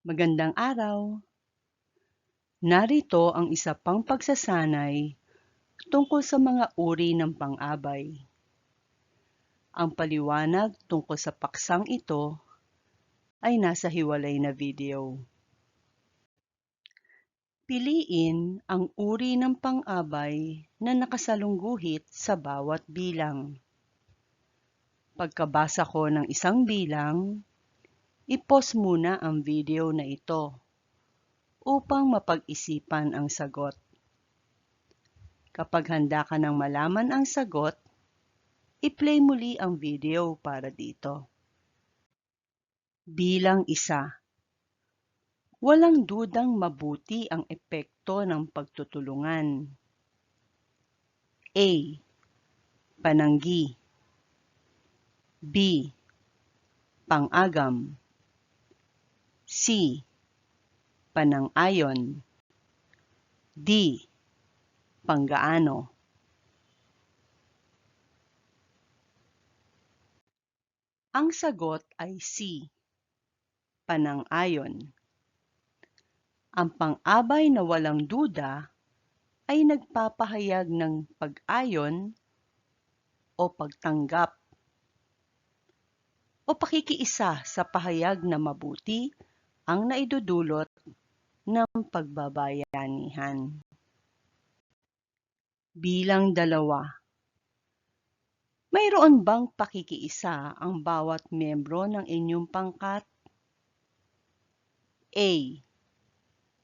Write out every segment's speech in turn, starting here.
Magandang araw! Narito ang isa pang pagsasanay tungkol sa mga uri ng pang-abay. Ang paliwanag tungkol sa paksang ito ay nasa hiwalay na video. Piliin ang uri ng pang-abay na nakasalungguhit sa bawat bilang. Pagkabasa ko ng isang bilang, i-pause muna ang video na ito upang mapag-isipan ang sagot. Kapag handa ka nang malaman ang sagot, i-play muli ang video para dito. Bilang 1. Walang dudang mabuti ang epekto ng pagtutulungan. A. Pananggi. B. Pang-agam. C. Panang-ayon. D. Panggaano. Ang sagot ay C. Panang-ayon. Ang pang-abay na walang duda ay nagpapahayag ng pag-ayon o pagtanggap o pakikiisa sa pahayag na mabuti ang naidudulot ng pagbabayanihan. Bilang 2. Mayroon bang pakikiisa ang bawat miyembro ng inyong pangkat? A.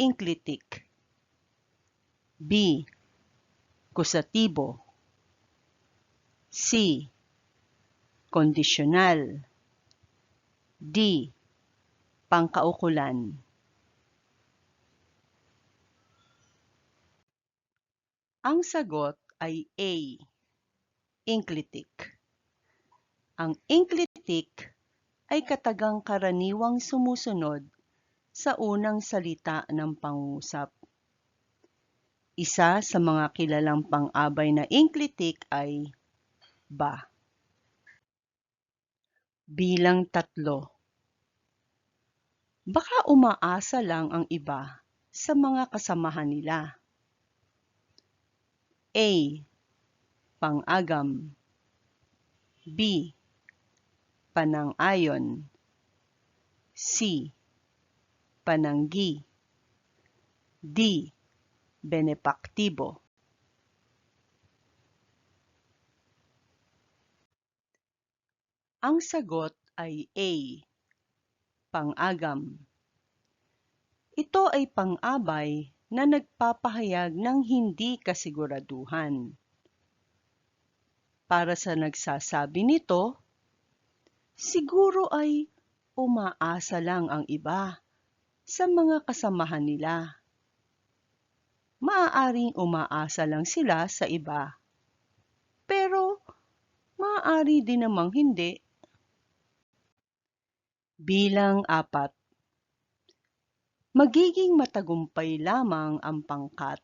Inklitik. B. Kusatibo. C. Kondisyonal. D. Pangkaukulan. Ang sagot ay A. Inklitik. Ang inklitik ay katagang karaniwang sumusunod sa unang salita ng pangungusap. Isa sa mga kilalang pang-abay na inklitik ay ba. Bilang 3. Baka umaasa lang ang iba sa mga kasamahan nila. A. Pang-agam. B. Panang-ayon. C. Pananggi. D. Benepaktibo. Ang sagot ay A. Pang-agam. Ito ay pang-abay na nagpapahayag ng hindi kasiguraduhan. Para sa nagsasabi nito, siguro ay umaasa lang ang iba sa mga kasamahan nila. Maaaring umaasa lang sila sa iba, pero maaari din namang hindi. Bilang 4. Magiging matagumpay lamang ang pangkat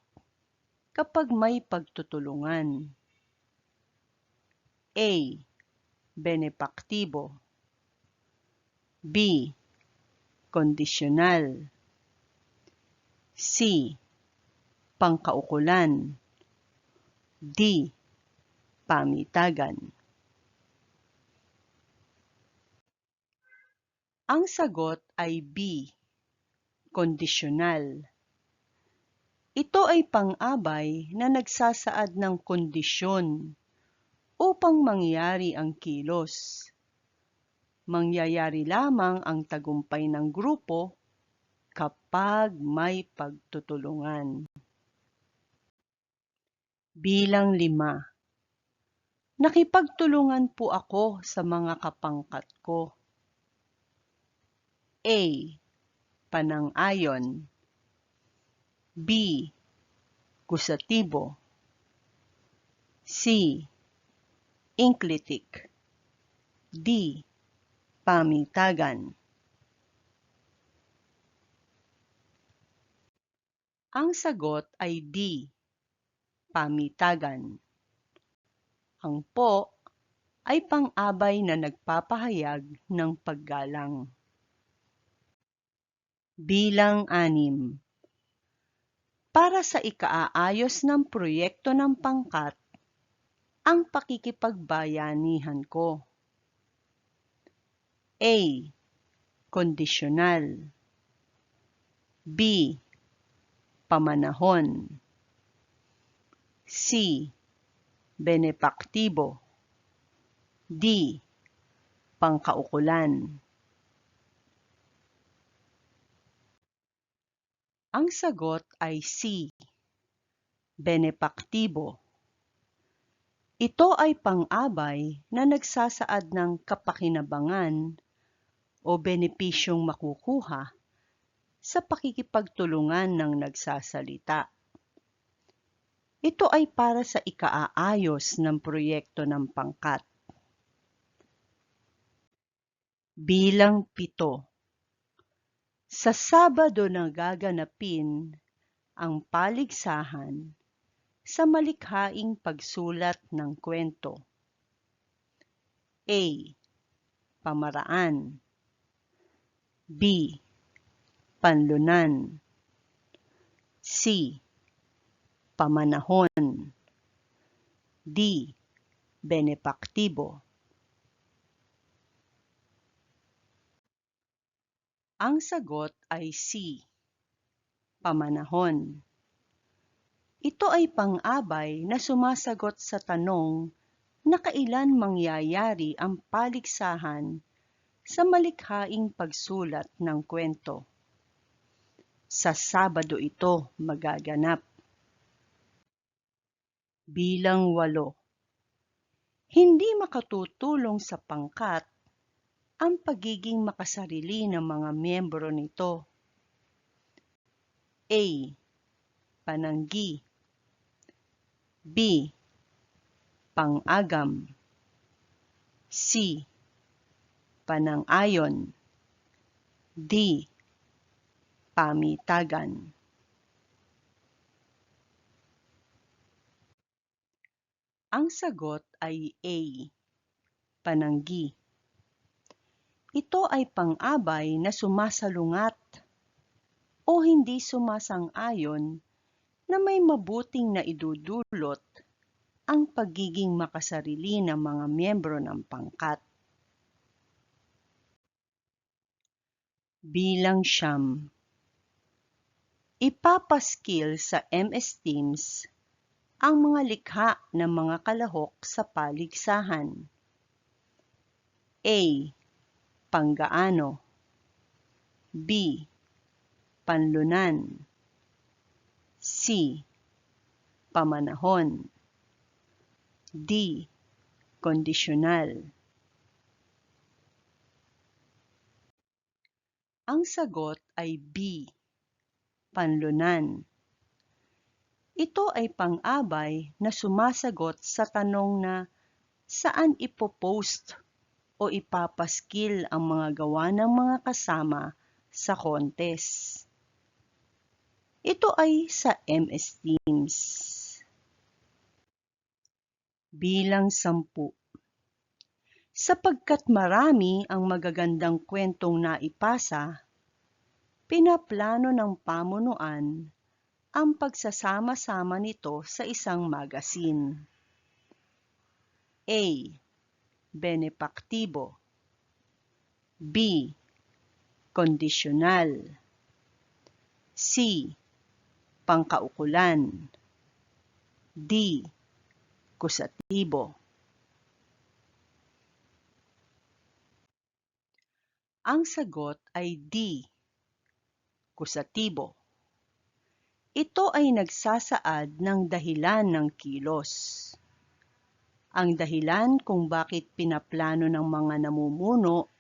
kapag may pagtutulungan. A. Benepaktibo. B. Kondisyonal. C. Pangkaukulan. D. Pamitagan. Ang sagot ay B. Kondisyonal. Ito ay pang-abay na nagsasaad ng kondisyon upang mangyari ang kilos. Mangyayari lamang ang tagumpay ng grupo kapag may pagtutulungan. Bilang 5. Nakipagtulungan po ako sa mga kapangkat ko. A. Panang-ayon. B. Kusatibo. C. Inklitik. D. Pamitagan. Ang sagot ay D. Pamitagan. Ang po ay pang-abay na nagpapahayag ng paggalang. Bilang 6. Para sa ikaaayos ng proyekto ng pangkat, ang pakikipagbayanihan ko. A. Kondisyonal. B. Pamanahon. C. Benepaktibo. D. Pangkaukulan. Ang sagot ay C. Benepaktibo. Ito ay pang-abay na nagsasaad ng kapakinabangan o benepisyong makukuha sa pakikipagtulungan ng nagsasalita. Ito ay para sa ikaaayos ng proyekto ng pangkat. Bilang 7. Sa Sabado na gaganapin ang paligsahan sa malikhaing pagsulat ng kwento. A. Pamaraan. B. Panlunan. C. Pamanahon. D. Benepaktibo. Ang sagot ay C. Pamanahon. Ito ay pang-abay na sumasagot sa tanong na kailan mangyayari ang paligsahan sa malikhaing pagsulat ng kwento. Sa Sabado ito magaganap. Bilang 8. Hindi makatutulong sa pangkat ang pagiging makasarili ng mga miyembro nito. A. Pananggi. B. Pang-agam. C. Panang-ayon. D. Pamitagan. Ang sagot ay A. Pananggi. Ito ay pang-abay na sumasalungat o hindi sumasang-ayon na may mabuting naidudulot ang pagiging makasarili ng mga miyembro ng pangkat. Bilang 9. Ipapaskil sa MS Teams ang mga likha ng mga kalahok sa paligsahan. A. Panggaano. B. Panlunan. C. Pamanahon. D. Kondisyonal. Ang sagot ay B. Panlunan. Ito ay pang-abay na sumasagot sa tanong na saan ipopost o ipapaskil ang mga gawa ng mga kasama sa contest. Ito ay sa MS Teams. Bilang 10. Sapagkat marami ang magagandang kwentong naipasa, pinaplano ng pamunuan ang pagsasama-sama nito sa isang magasin. A. Benepaktibo. B. Kondisyonal. C. Pangkaukulan. D. Kusatibo. Ang sagot ay D. Kusatibo. Ito ay nagsasaad ng dahilan ng kilos. Ang dahilan kung bakit pinaplano ng mga namumuno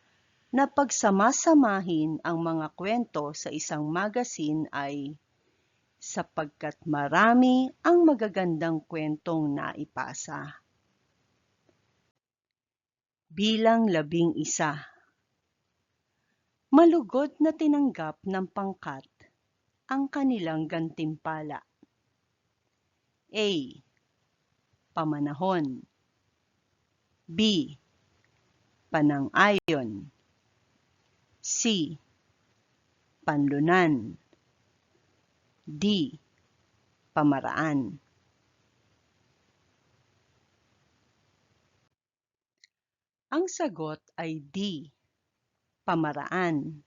na pagsamasamahin ang mga kwento sa isang magasin ay sapagkat marami ang magagandang kwentong naipasa. Bilang 11. Malugod na tinanggap ng pangkat ang kanilang gantimpala. A. Pamanahon. B. Panang-ayon. C. Panlunan. D. Pamaraan. Ang sagot ay D. Pamaraan.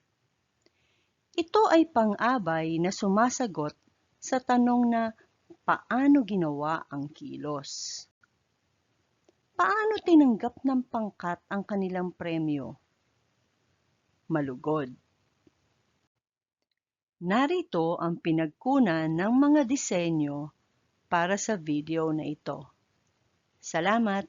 Ito ay pang-abay na sumasagot sa tanong na paano ginawa ang kilos. Paano tinanggap ng pangkat ang kanilang premyo? Malugod. Narito ang pinagkunan ng mga disenyo para sa video na ito. Salamat!